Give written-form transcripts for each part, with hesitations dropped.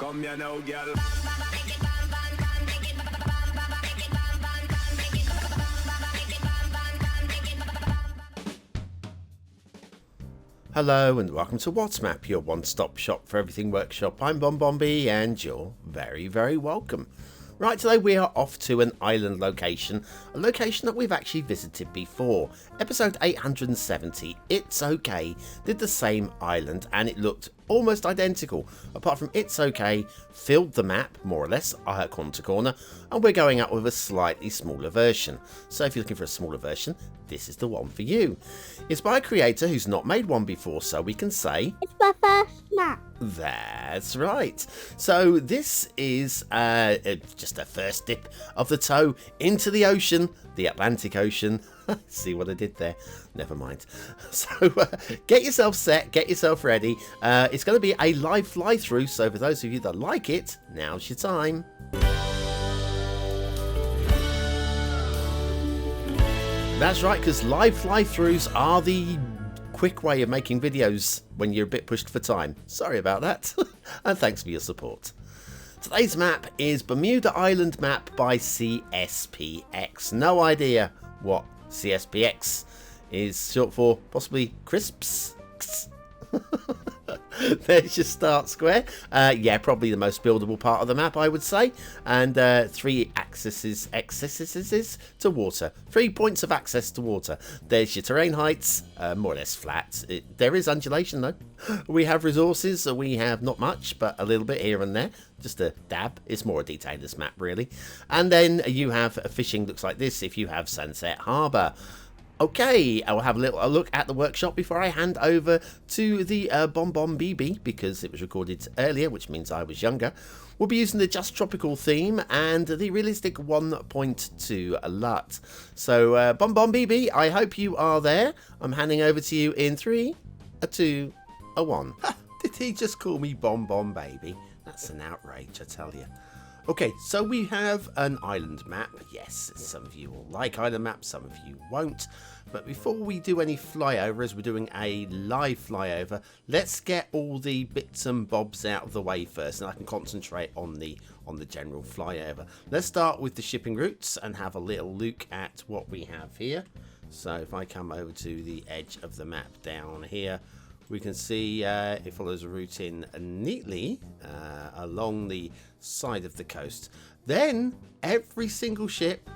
Come here now, girl. Hello and welcome to What's Map, your one-stop shop for everything workshop. I'm BonBonB and you're very, very welcome. Right, today we are off to an island location, a location that we've actually visited before. Episode 870, It's Okay, did the same island and it looked almost identical, apart from It's Okay filled the map, more or less, corner to corner, and we're going out with a slightly smaller version. So if you're looking for a smaller version, this is the one for you. It's by a creator who's not made one before, so we can say it's my first map. That's right. So this is just a first dip of the toe into the ocean, the Atlantic Ocean. See what I did there? Never mind. So get yourself set, get yourself ready. It's going to be a live fly through, so for those of you that like it, now's your time. That's right, because live fly-throughs are the quick way of making videos when you're a bit pushed for time. Sorry about that, and thanks for your support. Today's map is Bermuda Island Map by cspx. No idea what cspx is short for, possibly crisps? There's your start square. Yeah, probably the most buildable part of the map, I would say. And 3 accesses to water. 3 points of access to water. There's your terrain heights, more or less flat. There is undulation though. We have resources. We have not much, but a little bit here and there. Just a dab. It's more a detailed map, really. And then you have fishing. Looks like this if you have Sunset Harbour. Okay, I'll have a look at the workshop before I hand over to the BonBonB because it was recorded earlier, which means I was younger. We'll be using the Just Tropical theme and the realistic 1.2 LUT. So, BonBonB, I hope you are there. I'm handing over to you in 3, a 2, a 1. Did he just call me BonBonB? That's an outrage, I tell you. Okay, so we have an island map. Yes, some of you will like island maps, some of you won't. But before we do any flyovers, we're doing a live flyover. Let's get all the bits and bobs out of the way first, and I can concentrate on the general flyover. Let's start with the shipping routes and have a little look at what we have here. So if I come over to the edge of the map down here, we can see it follows a route in neatly along the side of the coast. Then every single ship,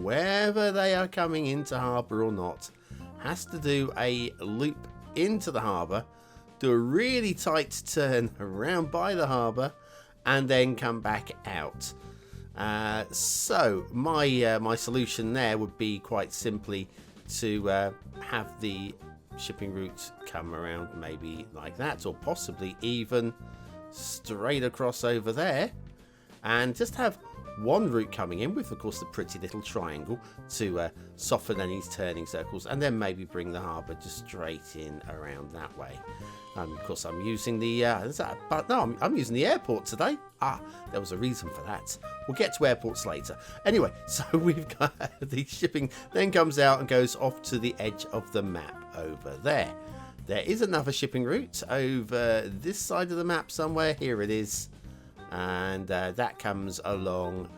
whether they are coming into harbour or not, has to do a loop into the harbour, do a really tight turn around by the harbour, and then come back out. So my solution there would be quite simply to have the shipping route come around maybe like that, or possibly even straight across over there, and just have one route coming in with, of course, the pretty little triangle to soften any turning circles, and then maybe bring the harbour just straight in around that way. Of course, I'm using the I'm using the airport today. There was a reason for that. We'll get to airports later. Anyway, so we've got the shipping then comes out and goes off to the edge of the map over there. There is another shipping route over this side of the map somewhere. Here it is. And that comes along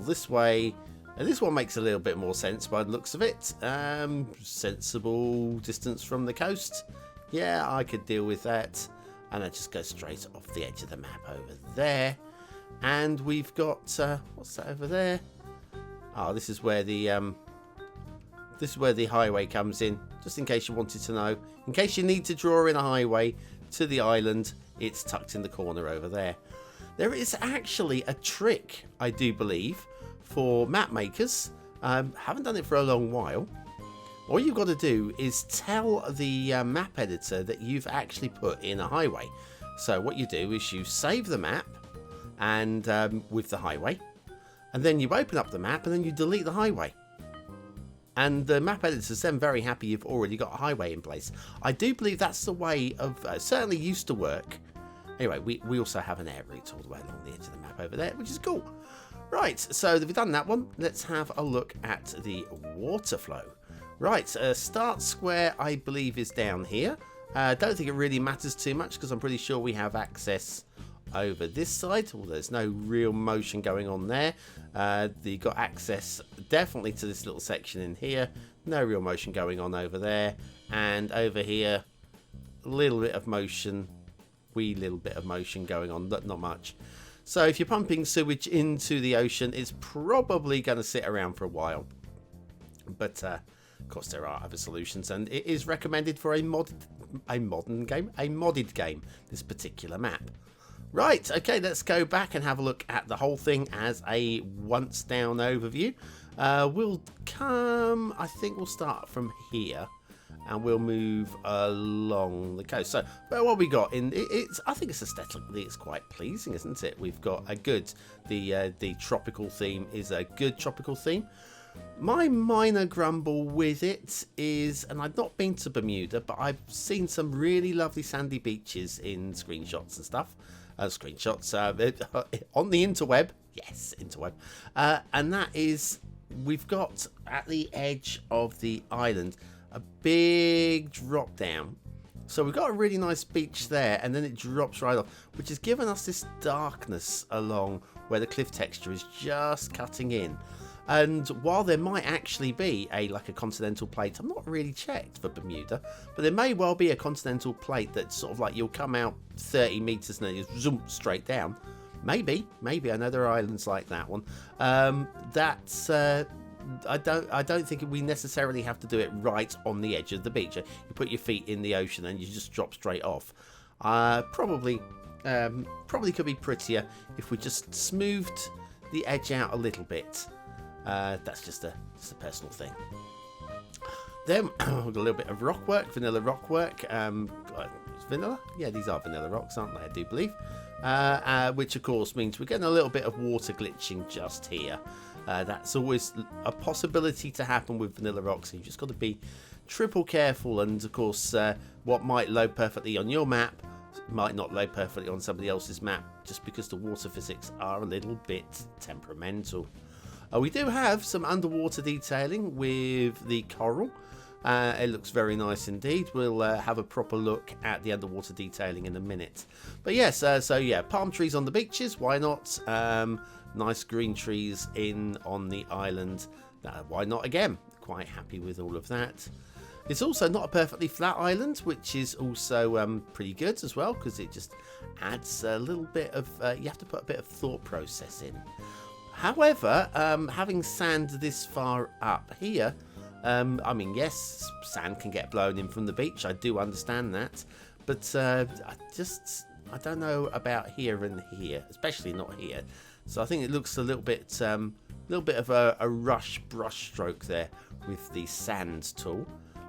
this way. And this one makes a little bit more sense by the looks of it. Sensible distance from the coast. Yeah, I could deal with that. And I just go straight off the edge of the map over there. And we've got what's that over there? Oh, this is where the highway comes in. Just in case you wanted to know, in case you need to draw in a highway to the island, it's tucked in the corner over there. There is actually a trick, I do believe, for map makers. Haven't done it for a long while. All you've got to do is tell the map editor that you've actually put in a highway. So what you do is you save the map and with the highway, and then you open up the map and then you delete the highway. And the map editor's then very happy you've already got a highway in place. I do believe that's the way of certainly used to work. Anyway, we also have an air route all the way along the edge of the map over there, which is cool. Right, so we've done that one. Let's have a look at the water flow. Right, start square, I believe, is down here. Don't think it really matters too much because I'm pretty sure we have access over this side. Well, there's no real motion going on there. You got access definitely to this little section in here. No real motion going on over there. And over here, a little bit of motion, wee little bit of motion going on, but not much. So if you're pumping sewage into the ocean, it's probably going to sit around for a while. But of course there are other solutions, and it is recommended for a modded game, this particular map. Right, okay, let's go back and have a look at the whole thing as a once down overview. I think we'll start from here and we'll move along the coast. So, but what we got in I think it's aesthetically, it's quite pleasing, isn't it? We've got a good, the tropical theme is a good tropical theme. My minor grumble with it is, and I've not been to Bermuda, but I've seen some really lovely sandy beaches in screenshots and stuff. On the interweb. Yes, interweb. And that is, we've got at the edge of the island a big drop down. So we've got a really nice beach there, and then it drops right off, which has given us this darkness along where the cliff texture is just cutting in. And while there might actually be like a continental plate, I'm not really checked for Bermuda, but there may well be a continental plate that's sort of like you'll come out 30 meters and then you zoom straight down. Maybe I know there are islands like that one. I don't think we necessarily have to do it right on the edge of the beach. You put your feet in the ocean and you just drop straight off. Probably could be prettier if we just smoothed the edge out a little bit. That's just a personal thing. Then we've got a little bit of rock work, vanilla rock work. Vanilla? Yeah, these are vanilla rocks, aren't they? I do believe. Which of course means we're getting a little bit of water glitching just here. That's always a possibility to happen with vanilla rocks. You've just got to be triple careful. And of course, what might load perfectly on your map might not load perfectly on somebody else's map, just because the water physics are a little bit temperamental. We do have some underwater detailing with the coral. It looks very nice indeed. We'll have a proper look at the underwater detailing in a minute. But yes, so yeah, palm trees on the beaches, why not? Nice green trees in on the island, why not again? Quite happy with all of that. It's also not a perfectly flat island, which is also pretty good as well, because it just adds a little bit of, you have to put a bit of thought process in. However, having sand this far up here, I mean, yes, sand can get blown in from the beach. I do understand that. But I don't know about here and here, especially not here. So I think it looks a little bit of a rush brush stroke there with the sand tool.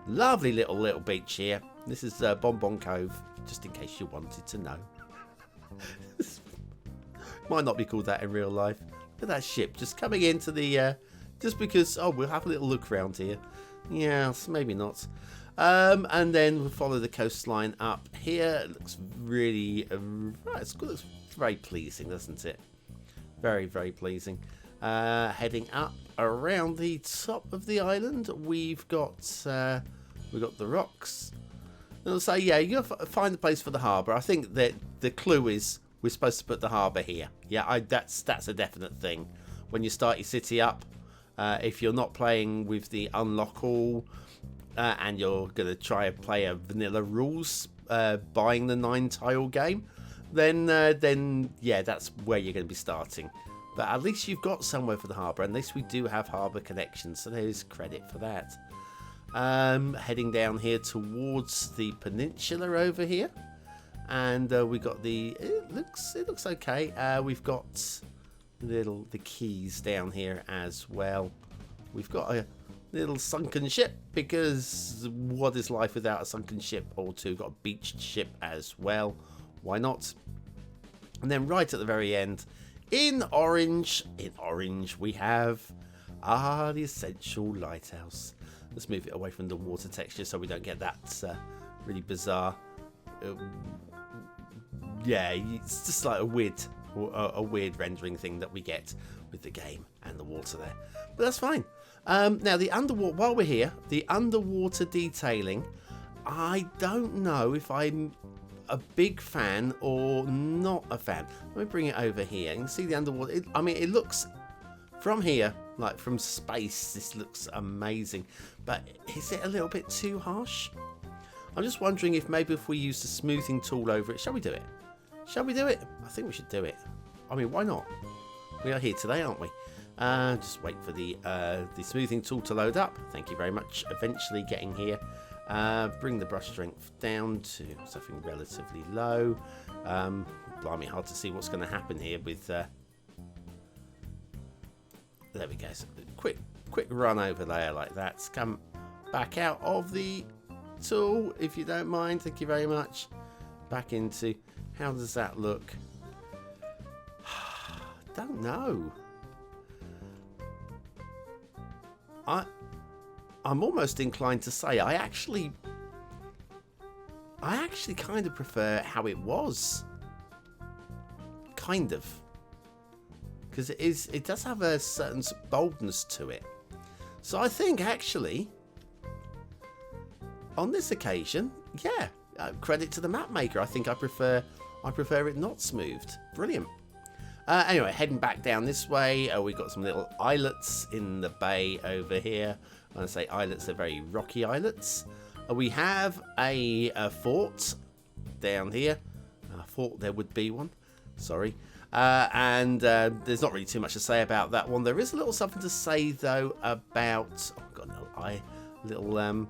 Lovely little beach here. This is BonBonB Cove, just in case you wanted to know. Might not be called that in real life. Look at that ship just coming into the, just because, oh, we'll have a little look around here. Yes, maybe not. And then we'll follow the coastline up here. It looks really, it's good. It's very pleasing, doesn't it? Very, very pleasing. Heading up around the top of the island, we've got the rocks. And I'll say, yeah, you got to find a place for the harbour. I think that the clue is we're supposed to put the harbour here. Yeah, that's a definite thing. When you start your city up, if you're not playing with the unlock all, and you're going to try and play a vanilla rules, buying the 9-tile game, then yeah, that's where you're going to be starting. But at least you've got somewhere for the harbour. At least we do have harbour connections, so there's credit for that. Heading down here towards the peninsula over here. And we got it looks okay. We've got the keys down here as well. We've got a little sunken ship, because what is life without a sunken ship or two? Got a beached ship as well. Why not? And then right at the very end, in orange, we have the essential lighthouse. Let's move it away from the water texture so we don't get that really bizarre. Yeah, it's just like a weird rendering thing that we get with the game and the water there, but that's fine. Now the underwater, while we're here, the underwater detailing, I don't know if a big fan or not a fan. Let me bring it over here. You can see the underwater. I mean, it looks from here, like from space, this looks amazing. But is it a little bit too harsh? I'm just wondering if maybe if we use the smoothing tool over it. Shall we do it? Shall we do it? I think we should do it. I mean, why not? We are here today, aren't we? Just wait for the smoothing tool to load up. Thank you very much. Eventually getting here. Bring the brush strength down to something relatively low. Blimey, hard to see what's going to happen here with... there we go. So quick run over there like that. Come back out of the tool, if you don't mind. Thank you very much. Back into... How does that look? Don't know. I'm almost inclined to say I actually kind of prefer how it was. Kind of. Because it does have a certain boldness to it. So I think actually on this occasion, yeah, credit to the map maker. I think I prefer it not smoothed. Brilliant. Anyway, heading back down this way, we've got some little islets in the bay over here. When I say islets, they're very rocky islets. We have a fort down here. A fort, there would be one. Sorry. And there's not really too much to say about that one. There is a little something to say, though, about... Oh, I've got a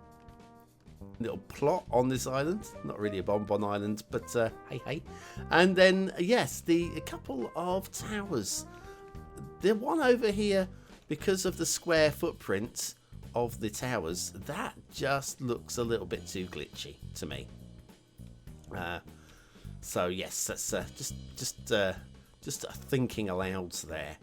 little plot on this island. Not really a bonbon island, but hey. And then, yes, a couple of towers. The one over here, because of the square footprint of the towers, that just looks a little bit too glitchy to me. So yes, that's just thinking aloud there.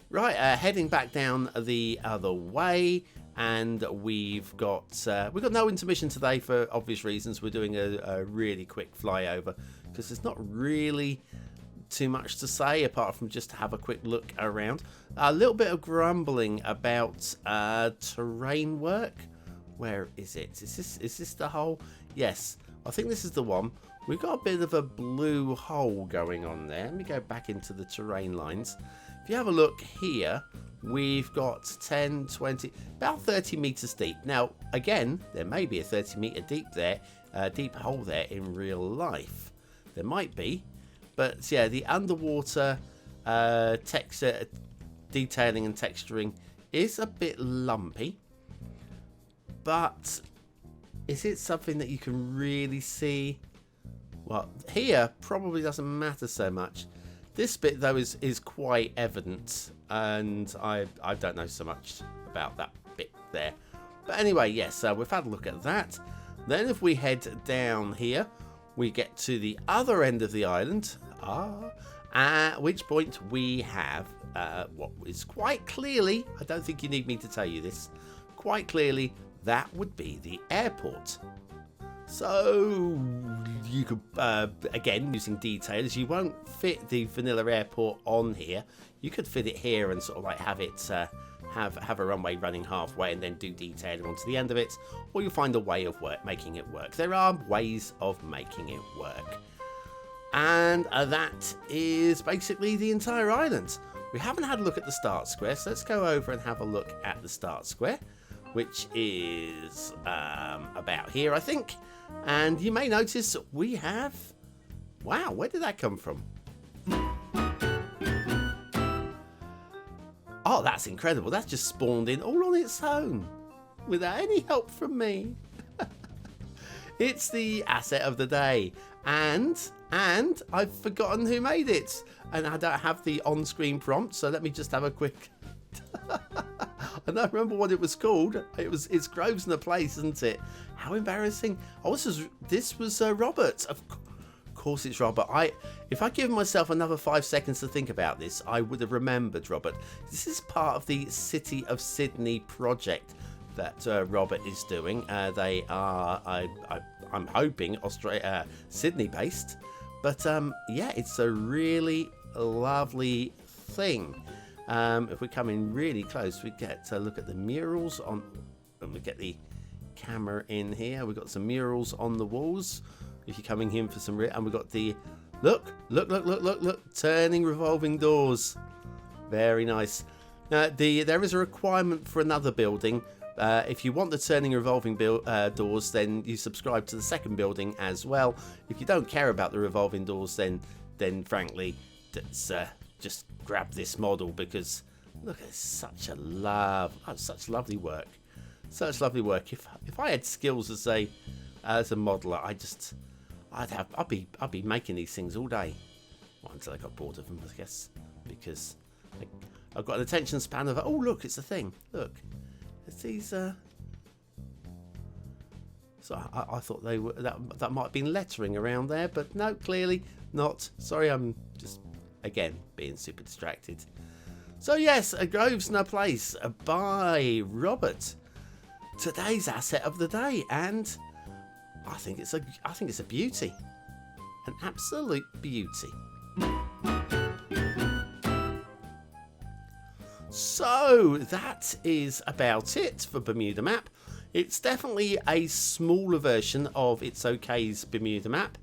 Right, heading back down the other way, and we've got no intermission today for obvious reasons. We're doing a really quick flyover because there's not really too much to say apart from just to have a quick look around. A little bit of grumbling about terrain work. Where is it? Is this the hole? Yes, I think this is the one. We've got a bit of a blue hole going on there. Let me go back into the terrain lines. If you have a look here, we've got 10, 20, about 30 meters deep. Now, again, there may be a 30 meter deep hole there in real life. There might be. But yeah, the underwater texture, detailing and texturing is a bit lumpy. But is it something that you can really see? Well, here probably doesn't matter so much. This bit, though, is quite evident, and I don't know so much about that bit there. But anyway, yes, we've had a look at that. Then if we head down here, we get to the other end of the island, at which point we have what is quite clearly, I don't think you need me to tell you this, quite clearly, that would be the airport. So you could, again, using details, you won't fit the vanilla airport on here. You could fit it here and sort of like have it have a runway running halfway and then do detailing onto the end of it, or you'll find a way of making it work. There are ways of making it work. And that is basically the entire island. We haven't had a look at the start square, so let's go over and have a look at the start square, which is about here, I think. And you may notice we have... Wow, where did that come from? Oh, that's incredible. That's just spawned in all on its own, without any help from me. It's the asset of the day. And I've forgotten who made it. And I don't have the on-screen prompt, so let me just have a quick... I don't remember what it was called. It's Grosvenor Place, isn't it? How embarrassing. Oh, this was Robert. Of course it's Robert. If I give myself another 5 seconds to think about this, I would have remembered Robert. This is part of the City of Sydney project that Robert is doing. They are, I'm hoping, Sydney based. But yeah, it's a really lovely thing. If we come in really close, we get to look at the murals on, and we get the camera in here. We've got some murals on the walls. if you're coming in for some... And we've got the... Look, turning revolving doors. Very nice. There is a requirement for another building. If you want the turning revolving doors, then you subscribe to the second building as well. If you don't care about the revolving doors, then frankly, just grab this model, because look, it's such lovely work. Such lovely work. If I had skills as a modeler, I'd be making these things all day. Well, until I got bored of them, I guess, because I've got an attention span of, oh look, it's a thing. Look, it's these. So I thought they were that might have been lettering around there, but no, clearly not. Sorry, I'm just again being super distracted. So yes, a Grosvenor Place by Robert. Today's asset of the day, and I think it's a beauty, an absolute beauty. So that is about it for Bermuda Map. It's definitely a smaller version of It's OK's Bermuda Map.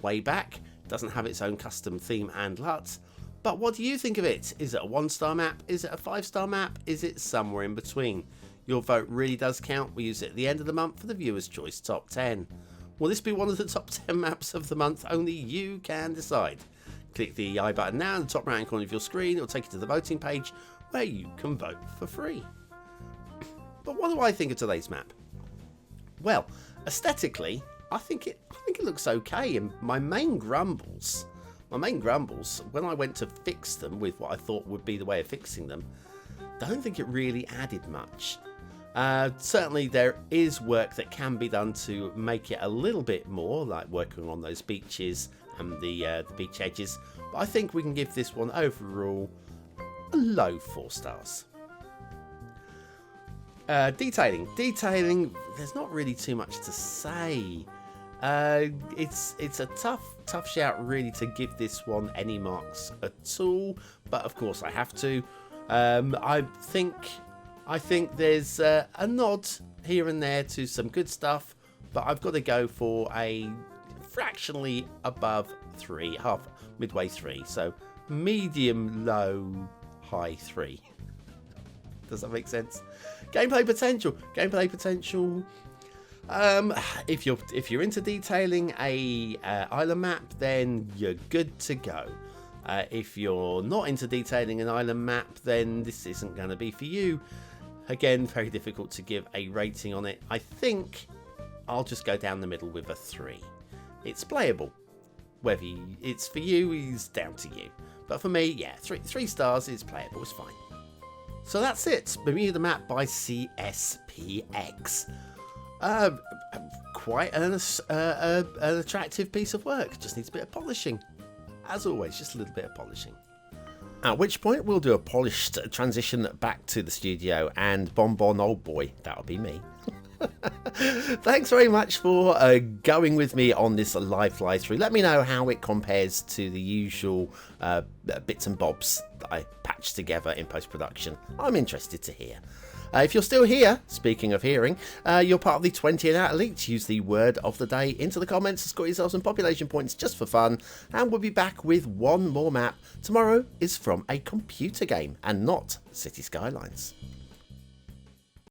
Way back, doesn't have its own custom theme and LUT. But what do you think of it? Is it a 1-star map? Is it a 5-star map? Is it somewhere in between? Your vote really does count. We use it at the end of the month for the Viewer's Choice Top 10. Will this be one of the top 10 maps of the month? Only you can decide. Click the I button now in the top right hand corner of your screen. It'll take you to the voting page where you can vote for free. But what do I think of today's map? Well, aesthetically, I think it looks okay. And my main grumbles, when I went to fix them with what I thought would be the way of fixing them, don't think it really added much. Certainly there is work that can be done to make it a little bit more, like working on those beaches and the beach edges. But I think we can give this one overall a low 4 stars. Detailing, there's not really too much to say. It's a tough shout really to give this one any marks at all, but of course I have to. I think there's a nod here and there to some good stuff, but I've got to go for a fractionally above 3, midway 3, so medium low high 3. Does that make sense? Gameplay potential. If you're into detailing a island map, then you're good to go. If you're not into detailing an island map, then this isn't going to be for you. Again, very difficult to give a rating on it. I think I'll just go down the middle with a 3. It's playable. Whether it's for you is down to you. But for me, yeah, 3 stars is playable. It's fine. So that's it. Bermuda Map by cspx. Quite an attractive piece of work. Just needs a bit of polishing. As always, just a little bit of polishing. At which point we'll do a polished transition back to the studio and BonBon old boy. That'll be me. Thanks very much for going with me on this live fly through. Let me know how it compares to the usual bits and bobs that I patched together in post-production. I'm interested to hear. If you're still here, speaking of hearing, you're part of the 20 and out elite. Use the word of the day into the comments to score yourself some population points just for fun. And we'll be back with one more map. Tomorrow is from a computer game and not Cities Skylines.